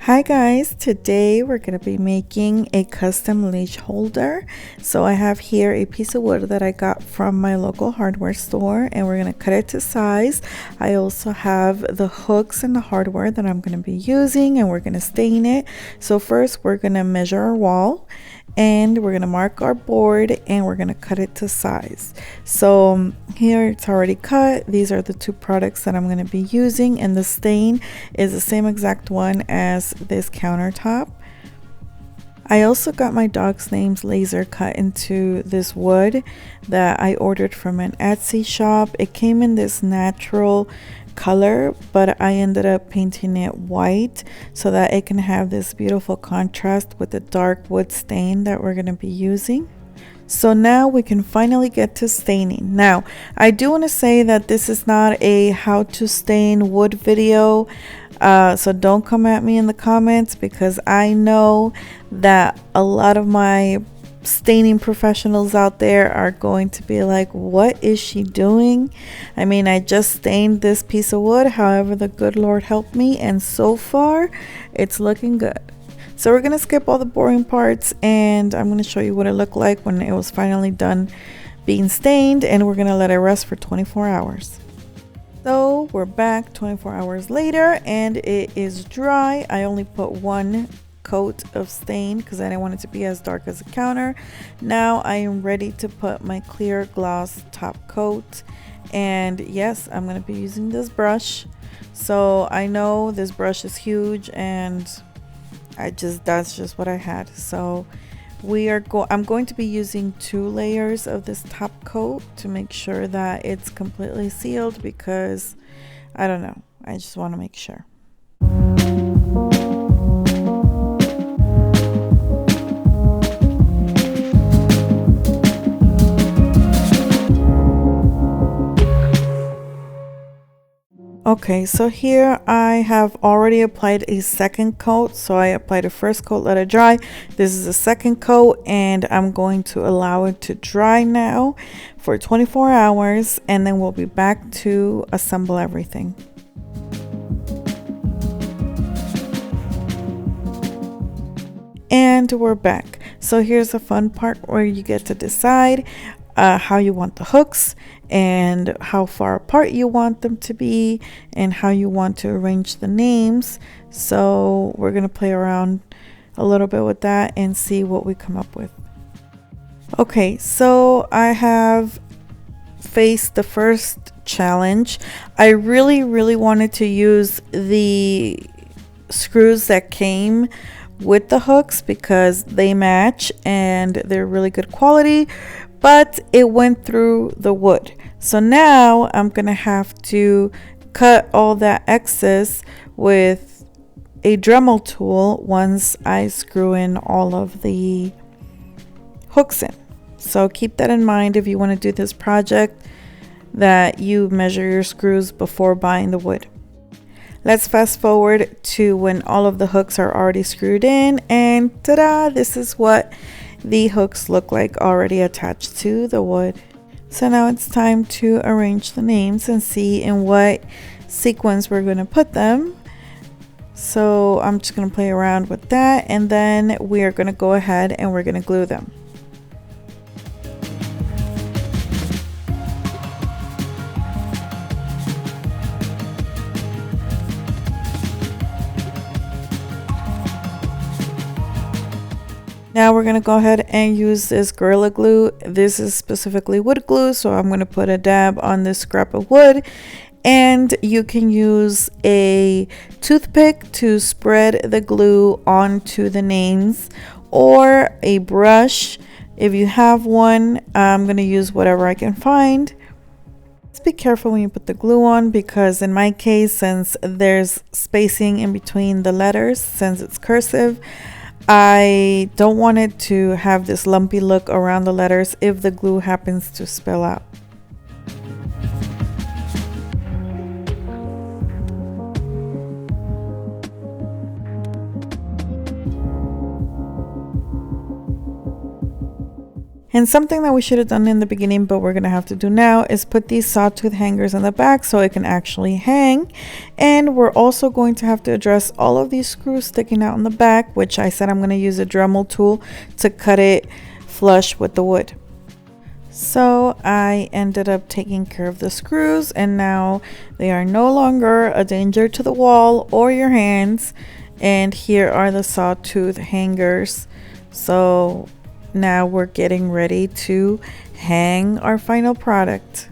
Hi guys, today we're going to be making a custom leash holder. So I have here a piece of wood that I got from my local hardware store and we're going to cut it to size. I also have the hooks and the hardware that I'm going to be using and we're going to stain it. So first we're going to measure our wall and we're going to mark our board and we're going to cut it to size. So here it's already cut. These are the two products that I'm going to be using, and the stain is the same exact one as this countertop. I also got my dog's names laser cut into this wood that I ordered from an Etsy shop. It came in this natural color, but I ended up painting it white so that it can have this beautiful contrast with the dark wood stain that we're going to be using. So now we can finally get to staining. Now, I do want to say that this is not a how to stain wood video. So don't come at me in the comments, because I know that a lot of my staining professionals out there are going to be like, what is she doing? I mean, I just stained this piece of wood. However, the good Lord helped me, and so far it's looking good. So we're gonna skip all the boring parts and I'm gonna show you what it looked like when it was finally done being stained, and we're gonna let it rest for 24 hours. So we're back 24 hours later and it is dry. I only put one coat of stain because I didn't want it to be as dark as the counter. Now I am ready to put my clear gloss top coat, and yes, I'm going to be using this brush. So I know this brush is huge and that's just what I had. So I'm going to be using 2 layers of this top coat to make sure that it's completely sealed, because I don't know, I just want to make sure. Okay, so here I have already applied a second coat. So I applied a first coat, let it dry. This is a second coat, and I'm going to allow it to dry now for 24 hours, and then we'll be back to assemble everything. And we're back. So here's the fun part where you get to decide how you want the hooks and how far apart you want them to be and how you want to arrange the names. So we're going to play around a little bit with that and see what we come up with. Okay, so I have faced the first challenge. I really wanted to use the screws that came with the hooks because they match and they're really good quality, but it went through the wood. So now I'm gonna have to cut all that excess with a Dremel tool once I screw in all of the hooks in. So keep that in mind if you want to do this project, that you measure your screws before buying the wood. Let's fast forward to when all of the hooks are already screwed in, and ta-da, this is what the hooks look like already attached to the wood. So now it's time to arrange the names and see in what sequence we're going to put them. So I'm just going to play around with that, and then we are going to go ahead and we're going to glue them. Now we're going to go ahead and use this Gorilla Glue. This is specifically wood glue, so I'm going to put a dab on this scrap of wood, and you can use a toothpick to spread the glue onto the names, or a brush if you have one. I'm going to use whatever I can find. Just be careful when you put the glue on, because in my case, since there's spacing in between the letters, since it's cursive, I don't want it to have this lumpy look around the letters if the glue happens to spill out. And something that we should have done in the beginning, but we're gonna have to do now, is put these sawtooth hangers in the back so it can actually hang. And we're also going to have to address all of these screws sticking out in the back, which I said I'm gonna use a Dremel tool to cut it flush with the wood. So I ended up taking care of the screws, and now they are no longer a danger to the wall or your hands. And here are the sawtooth hangers. So now we're getting ready to hang our final product.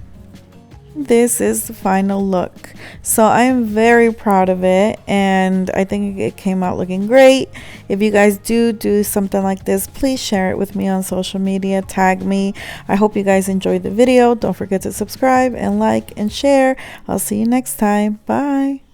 This is the final look. So I am very proud of it, and I think it came out looking great. If you guys do something like this, please share it with me on social media, tag me. I hope you guys enjoyed the video. Don't forget to subscribe and like and share. I'll see you next time. Bye.